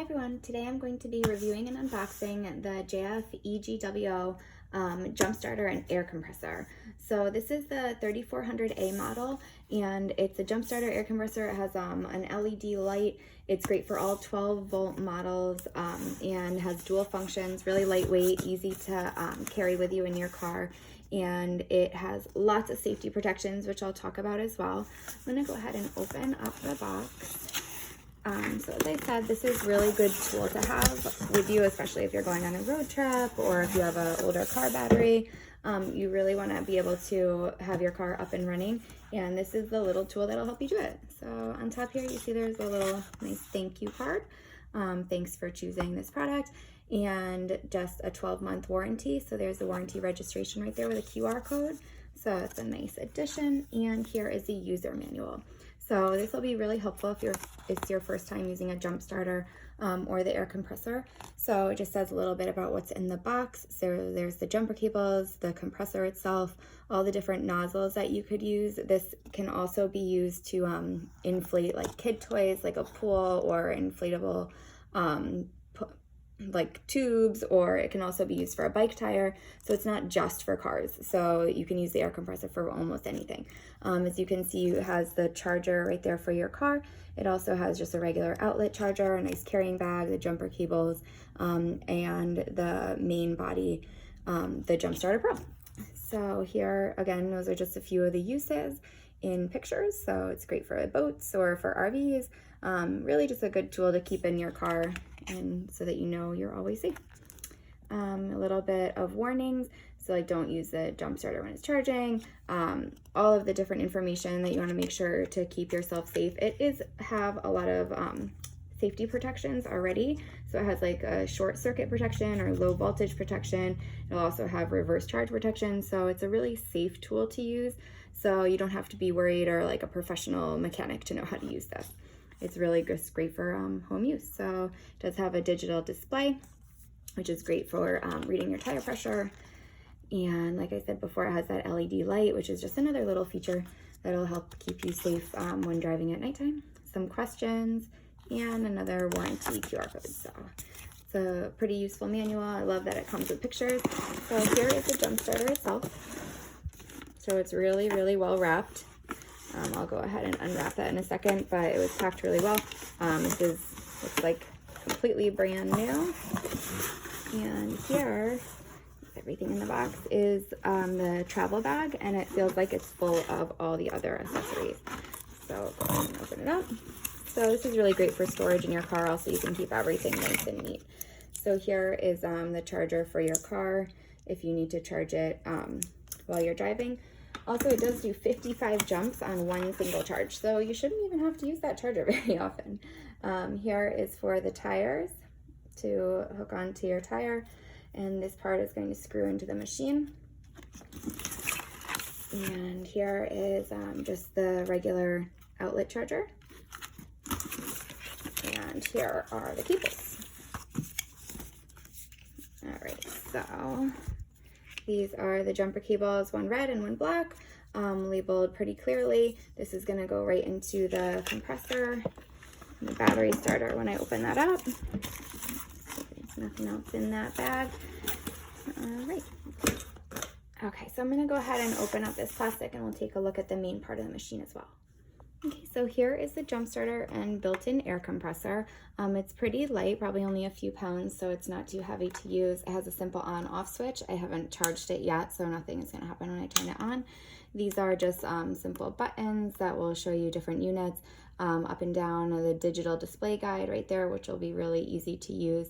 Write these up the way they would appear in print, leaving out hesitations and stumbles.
Hi everyone, today I'm going to be reviewing and unboxing the JF.EGWO jump starter and air compressor. So this is the 3400A model, and it's a jump starter air compressor. It has an LED light. It's great for all 12-volt models and has dual functions, really lightweight, easy to carry with you in your car. And it has lots of safety protections, which I'll talk about as well. I'm gonna go ahead and open up the box. So as I said, this is really good tool to have with you, especially if you're going on a road trip or if you have an older car battery. You really want to be able to have your car up and running, and this is the little tool that'll help you do it. So on top here, you see there's a little nice thank you card. Thanks for choosing this product, and just a 12-month warranty. So there's the warranty registration right there with a QR code. So it's a nice addition, and here is the user manual. So this will be really helpful if it's your first time using a jump starter or the air compressor. So it just says a little bit about what's in the box. So there's the jumper cables, the compressor itself, all the different nozzles that you could use. This can also be used to inflate like kid toys, like a pool, or inflatable like tubes, or it can also be used for a bike tire. So it's not just for cars. So you can use the air compressor for almost anything. As you can see, it has the charger right there for your car. It also has just a regular outlet charger, a nice carrying bag, the jumper cables, and the main body, the Jump Starter Pro. So here, again, those are just a few of the uses in pictures. So it's great for boats or for RVs. Really just a good tool to keep in your car, and so that you know you're always safe. A little bit of warnings. So like, don't use the jump starter when it's charging. All of the different information that you want to make sure to keep yourself safe. It is have a lot of safety protections already. So it has like a short circuit protection or low voltage protection. It'll also have reverse charge protection. So it's a really safe tool to use. So you don't have to be worried or like a professional mechanic to know how to use this. It's really just great for home use. So it does have a digital display, which is great for reading your tire pressure. And like I said before, it has that LED light, which is just another little feature that'll help keep you safe when driving at nighttime. Some questions and another warranty QR code. So it's a pretty useful manual. I love that it comes with pictures. So here is the jump starter itself. So it's really, really well wrapped. I'll go ahead and unwrap that in a second, but it was packed really well. This looks like completely brand new. And here, everything in the box is the travel bag, and it feels like it's full of all the other accessories. So go ahead and open it up. So this is really great for storage in your car, also you can keep everything nice and neat. So here is the charger for your car if you need to charge it while you're driving. Also, it does do 55 jumps on one single charge, so you shouldn't even have to use that charger very often. Here is for the tires, to hook onto your tire, and this part is going to screw into the machine. And here is just the regular outlet charger. And here are the cables. All right, so these are the jumper cables, one red and one black, labeled pretty clearly. This is gonna go right into the compressor and the battery starter when I open that up. There's nothing else in that bag. All right. Okay, so I'm gonna go ahead and open up this plastic, and we'll take a look at the main part of the machine as well. Okay, so here is the jump starter and built-in air compressor. It's pretty light, probably only a few pounds, so it's not too heavy to use. It has a simple on-off switch. I haven't charged it yet, so nothing is gonna happen when I turn it on. These are just simple buttons that will show you different units, up and down, the digital display guide right there, which will be really easy to use.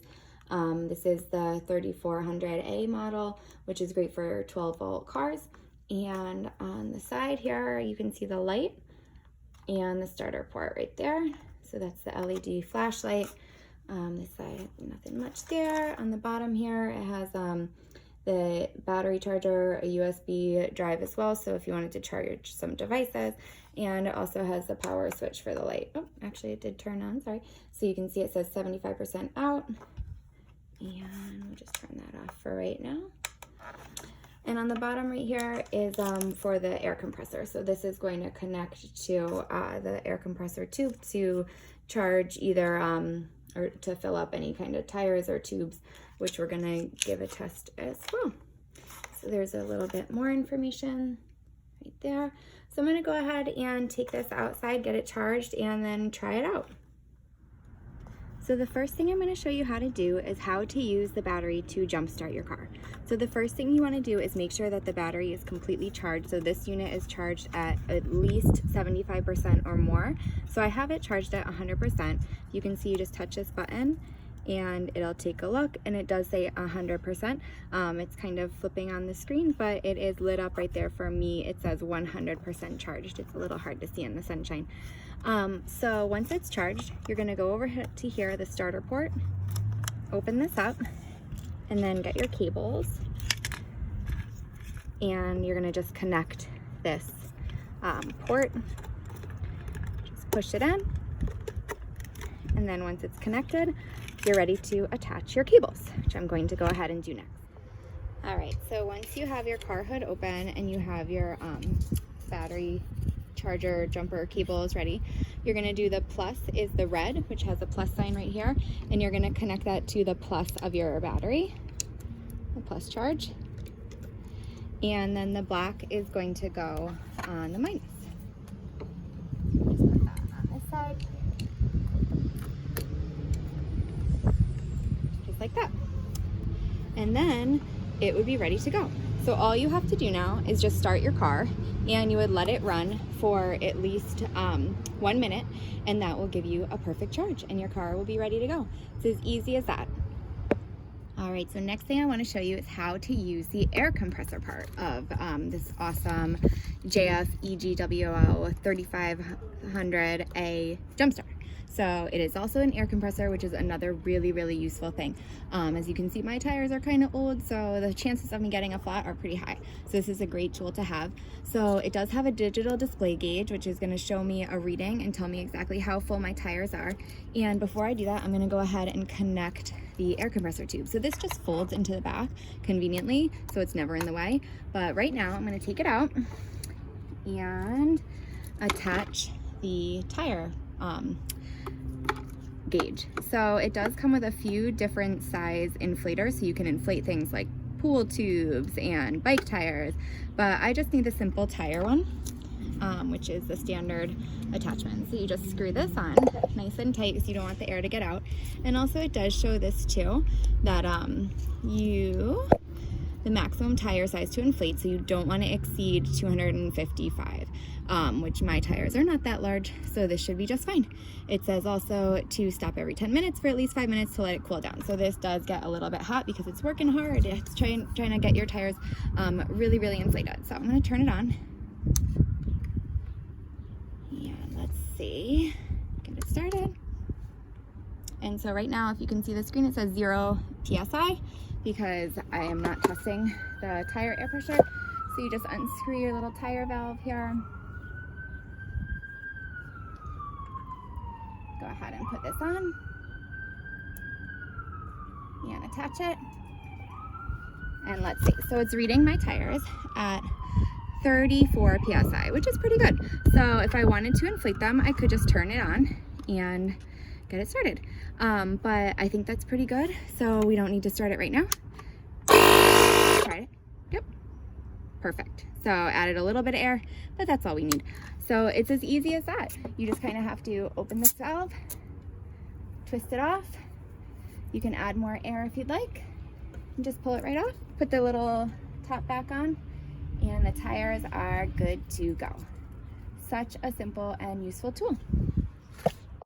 This is the 3400A model, which is great for 12-volt cars. And on the side here, you can see the light and the starter port right there. So that's the LED flashlight. This side, nothing much there. On the bottom here, it has the battery charger, a USB drive as well, so if you wanted to charge some devices. And it also has the power switch for the light. Oh, actually it did turn on, sorry. So you can see it says 75% out. And we'll just turn that off for right now. And on the bottom right here is for the air compressor. So this is going to connect to the air compressor tube to charge either or to fill up any kind of tires or tubes, which we're gonna give a test as well. So there's a little bit more information right there. So I'm gonna go ahead and take this outside, get it charged, and then try it out. So the first thing I'm going to show you how to do is how to use the battery to jumpstart your car. So the first thing you want to do is make sure that the battery is completely charged. So this unit is charged at least 75% or more. So I have it charged at 100%. You can see you just touch this button and it'll take a look, and it does say 100%. It's kind of flipping on the screen, but it is lit up right there. For me, it says 100% charged. It's a little hard to see in the sunshine. So once it's charged, you're gonna go over to here, the starter port, open this up, and then get your cables, and you're gonna just connect this port. Just push it in, and then once it's connected, you're ready to attach your cables, which I'm going to go ahead and do next. All right, so once you have your car hood open and you have your battery charger jumper cables ready, you're going to do the plus is the red, which has a plus sign right here, and you're going to connect that to the plus of your battery, the plus charge, and then the black is going to go on the minus. Just put that on this side, just like that, and then it would be ready to go. So all you have to do now is just start your car, and you would let it run for at least 1 minute, and that will give you a perfect charge and your car will be ready to go. It's as easy as that. All right, so next thing I want to show you is how to use the air compressor part of this awesome JF.EGWO 3400A jump starter. So it is also an air compressor, which is another really, really useful thing. As you can see, my tires are kind of old, so the chances of me getting a flat are pretty high. So this is a great tool to have. So it does have a digital display gauge, which is going to show me a reading and tell me exactly how full my tires are. And before I do that, I'm going to go ahead and connect the air compressor tube. So this just folds into the back conveniently, so it's never in the way. But right now, I'm going to take it out and attach the tire gauge. So it does come with a few different size inflators, so you can inflate things like pool tubes and bike tires, but I just need the simple tire one, which is the standard attachment. So you just screw this on nice and tight because you don't want the air to get out. And also it does show this too, that the maximum tire size to inflate, so you don't want to exceed 255, which my tires are not that large, so this should be just fine. It says also to stop every 10 minutes for at least 5 minutes to let it cool down. So this does get a little bit hot because it's working hard. It's trying to get your tires really, really inflated. So I'm going to turn it on. And let's see, get it started. And so right now, if you can see the screen, it says 0 PSI because I am not testing the tire air pressure. So you just unscrew your little tire valve here. Go ahead and put this on and attach it. And let's see, so it's reading my tires at 34 PSI, which is pretty good. So if I wanted to inflate them, I could just turn it on and get it started. But I think that's pretty good, so we don't need to start it right now. Try it. Yep, perfect. So added a little bit of air, but that's all we need. So it's as easy as that. You just kind of have to open this valve, twist it off. You can add more air if you'd like, and just pull it right off. Put the little top back on, and the tires are good to go. Such a simple and useful tool.